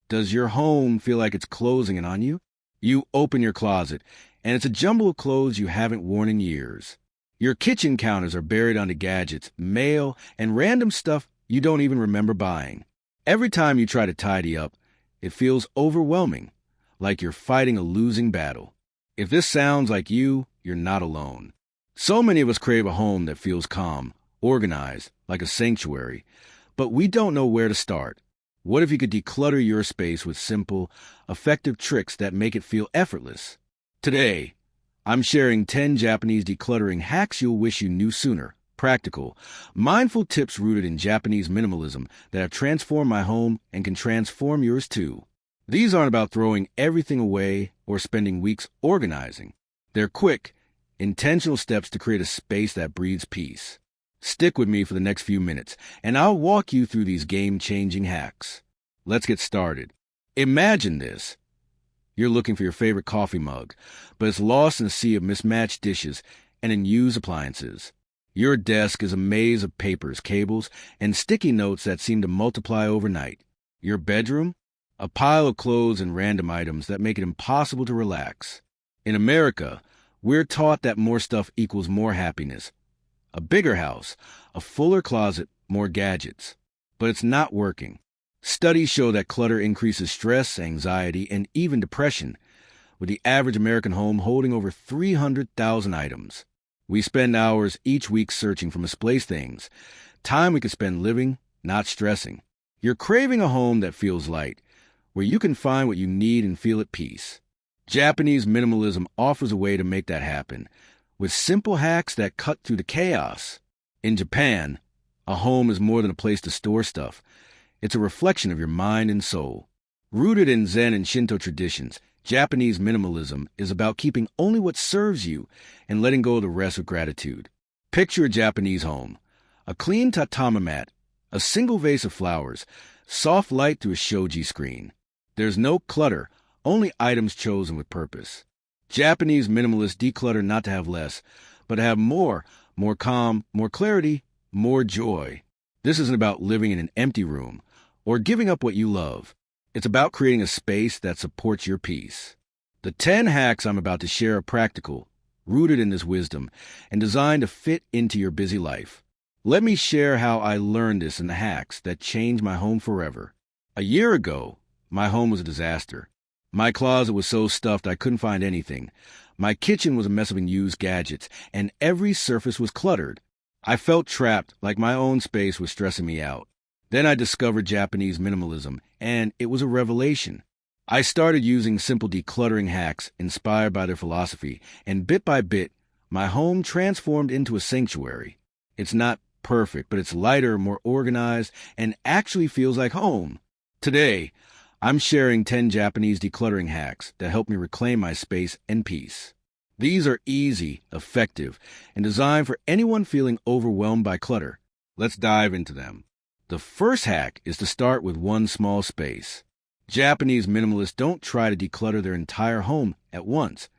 Does your home feel like it's closing in on you? You open your closet, and it's a jumble of clothes you haven't worn in years. Your kitchen counters are buried under gadgets, mail, and random stuff you don't even remember buying. Every time you try to tidy up, it feels overwhelming, like you're fighting a losing battle. If this sounds like you, you're not alone. So many of us crave a home that feels calm, organized, like a sanctuary, but we don't know where to start. What if you could declutter your space with simple, effective tricks that make it feel effortless? Today, I'm sharing 10 Japanese decluttering hacks you'll wish you knew sooner. Practical, mindful tips rooted in Japanese minimalism that have transformed my home and can transform yours too. These aren't about throwing everything away or spending weeks organizing. They're quick, intentional steps to create a space that breathes peace. Stick with me for the next few minutes, and I'll walk you through these game-changing hacks. Let's get started. Imagine this. You're looking for your favorite coffee mug, but it's lost in a sea of mismatched dishes and unused appliances. Your desk is a maze of papers, cables, and sticky notes that seem to multiply overnight. Your bedroom? A pile of clothes and random items that make it impossible to relax. In America, we're taught that more stuff equals more happiness. A bigger house, a fuller closet, more gadgets. But it's not working. Studies show that clutter increases stress, anxiety, and even depression, with the average American home holding over 300,000 items. We spend hours each week searching for misplaced things, time we could spend living, not stressing. You're craving a home that feels light, where you can find what you need and feel at peace. Japanese minimalism offers a way to make that happen, with simple hacks that cut through the chaos. In Japan, a home is more than a place to store stuff. It's a reflection of your mind and soul. Rooted in Zen and Shinto traditions, Japanese minimalism is about keeping only what serves you and letting go of the rest with gratitude. Picture a Japanese home. A clean tatami mat, a single vase of flowers, soft light through a shoji screen. There's no clutter, only items chosen with purpose. Japanese minimalists declutter not to have less, but to have more calm, more clarity, more joy. This isn't about living in an empty room or giving up what you love. It's about creating a space that supports your peace. The 10 hacks I'm about to share are practical, rooted in this wisdom, and designed to fit into your busy life. Let me share how I learned this in the hacks that changed my home forever. A year ago, my home was a disaster. My closet was so stuffed I couldn't find anything. My kitchen was a mess of unused gadgets, and every surface was cluttered. I felt trapped, like my own space was stressing me out. Then I discovered Japanese minimalism, and it was a revelation. I started using simple decluttering hacks inspired by their philosophy, and bit by bit, my home transformed into a sanctuary. It's not perfect, but it's lighter, more organized, and actually feels like home. Today, I'm sharing 10 Japanese decluttering hacks that help me reclaim my space and peace. These are easy, effective, and designed for anyone feeling overwhelmed by clutter. Let's dive into them. The first hack is to start with one small space. Japanese minimalists don't try to declutter their entire home at once.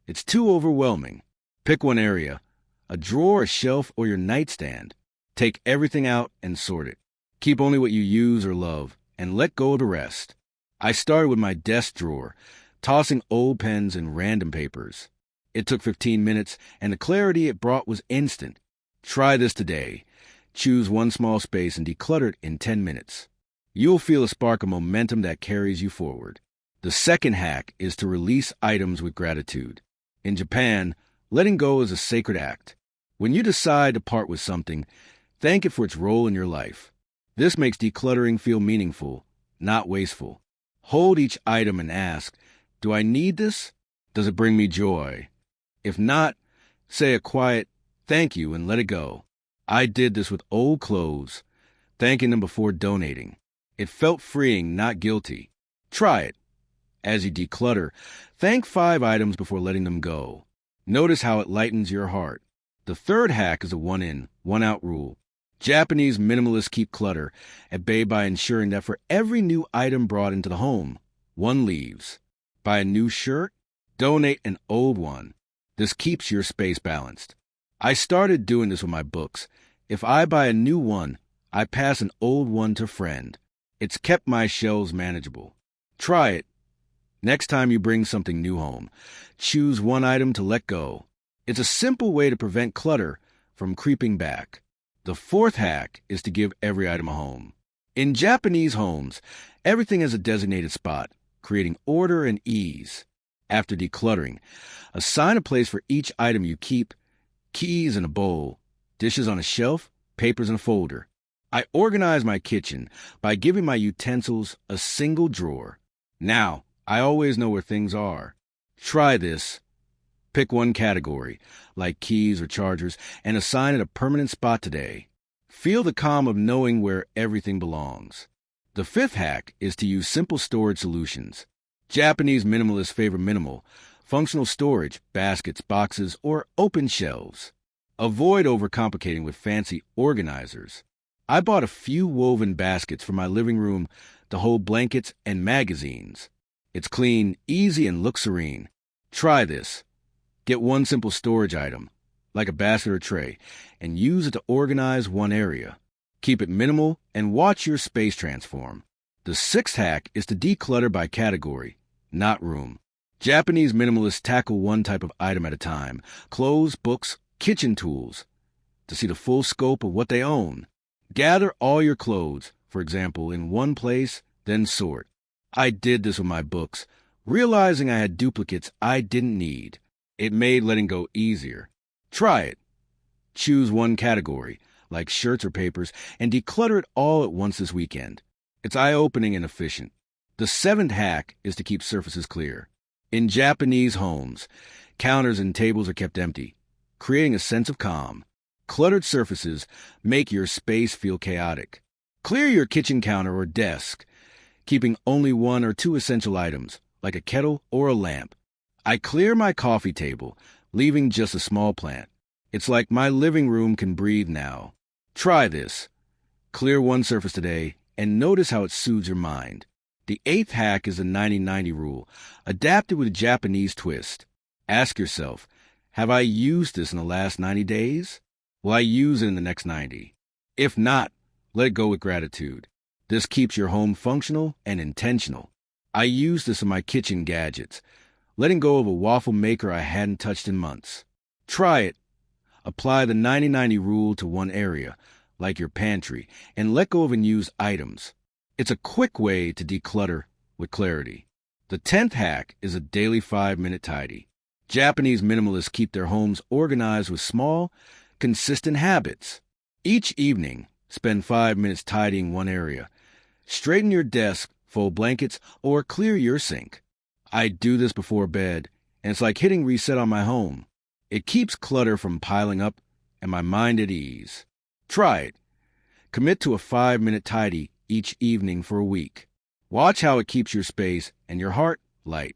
It's too overwhelming. Pick one area, a drawer, a shelf, or your nightstand. Take everything out and sort it. Keep only what you use or love, and let go of the rest. I started with my desk drawer, tossing old pens and random papers. It took 15 minutes, and the clarity it brought was instant. Try this today. Choose one small space and declutter it in 10 minutes. You'll feel a spark of momentum that carries you forward. The second hack is to release items with gratitude. In Japan, letting go is a sacred act. When you decide to part with something, thank it for its role in your life. This makes decluttering feel meaningful, not wasteful. Hold each item and ask, do I need this? Does it bring me joy? If not, say a quiet thank you and let it go. I did this with old clothes, thanking them before donating. It felt freeing, not guilty. Try it. As you declutter, thank 5 items before letting them go. Notice how it lightens your heart. The third hack is a one-in, one-out rule. Japanese minimalists keep clutter at bay by ensuring that for every new item brought into the home, one leaves. Buy a new shirt, donate an old one. This keeps your space balanced. I started doing this with my books. If I buy a new one, I pass an old one to a friend. It's kept my shelves manageable. Try it. Next time you bring something new home, choose one item to let go. It's a simple way to prevent clutter from creeping back. The fourth hack is to give every item a home. In Japanese homes, everything has a designated spot, creating order and ease. After decluttering, assign a place for each item you keep: keys in a bowl, dishes on a shelf, papers in a folder. I organize my kitchen by giving my utensils a single drawer. Now, I always know where things are. Try this. Pick one category, like keys or chargers, and assign it a permanent spot today. Feel the calm of knowing where everything belongs. The fifth hack is to use simple storage solutions. Japanese minimalists favor minimal, functional storage, baskets, boxes, or open shelves. Avoid overcomplicating with fancy organizers. I bought a few woven baskets for my living room to hold blankets and magazines. It's clean, easy, and looks serene. Try this. Get one simple storage item, like a basket or tray, and use it to organize one area. Keep it minimal and watch your space transform. The sixth hack is to declutter by category, not room. Japanese minimalists tackle one type of item at a time: clothes, books, kitchen tools, to see the full scope of what they own. Gather all your clothes, for example, in one place, then sort. I did this with my books, realizing I had duplicates I didn't need. It made letting go easier. Try it. Choose one category, like shirts or papers, and declutter it all at once this weekend. It's eye-opening and efficient. The seventh hack is to keep surfaces clear. In Japanese homes, counters and tables are kept empty, creating a sense of calm. Cluttered surfaces make your space feel chaotic. Clear your kitchen counter or desk, keeping only one or two essential items, like a kettle or a lamp. I clear my coffee table, leaving just a small plant. It's like my living room can breathe now. Try this. Clear one surface today and notice how it soothes your mind. The eighth hack is the 90-90 rule, adapted with a Japanese twist. Ask yourself, have I used this in the last 90 days? Will I use it in the next 90? If not, let it go with gratitude. This keeps your home functional and intentional. I use this in my kitchen gadgets, letting go of a waffle maker I hadn't touched in months. Try it. Apply the 90-90 rule to one area, like your pantry, and let go of unused items. It's a quick way to declutter with clarity. The 10th hack is a daily 5-minute tidy. Japanese minimalists keep their homes organized with small, consistent habits. Each evening, spend 5 minutes tidying one area. Straighten your desk, fold blankets, or clear your sink. I do this before bed, and it's like hitting reset on my home. It keeps clutter from piling up and my mind at ease. Try it. Commit to a 5-minute tidy each evening for a week. Watch how it keeps your space and your heart light.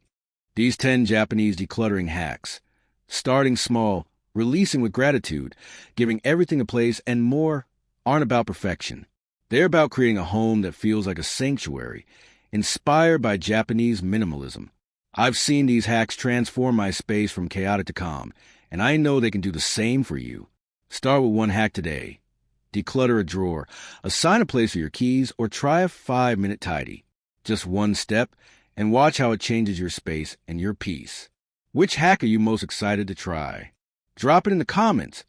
These 10 Japanese decluttering hacks. Starting small, releasing with gratitude, giving everything a place, and more, aren't about perfection. They're about creating a home that feels like a sanctuary, inspired by Japanese minimalism. I've seen these hacks transform my space from chaotic to calm, and I know they can do the same for you. Start with one hack today. Declutter a drawer, assign a place for your keys, or try a 5-minute tidy. Just one step, and watch how it changes your space and your peace. Which hack are you most excited to try? Drop it in the comments.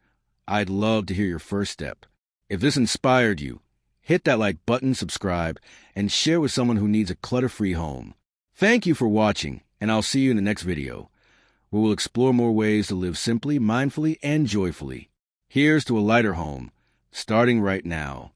I'd love to hear your first step. If this inspired you, hit that like button, subscribe, and share with someone who needs a clutter-free home. Thank you for watching, and I'll see you in the next video, where we'll explore more ways to live simply, mindfully, and joyfully. Here's to a lighter home, starting right now.